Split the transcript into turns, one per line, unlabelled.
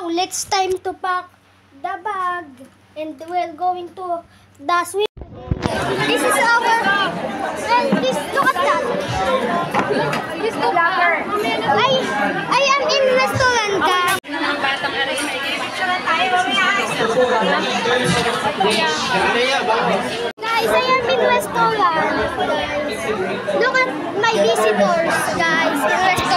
Now, let's time to pack the bag and we're going to the swim. This is our, well, this, look at that. This look, I am in restaurant, guys. Guys, I am in restaurant, guys. Look at my visitors, guys, in restaurant.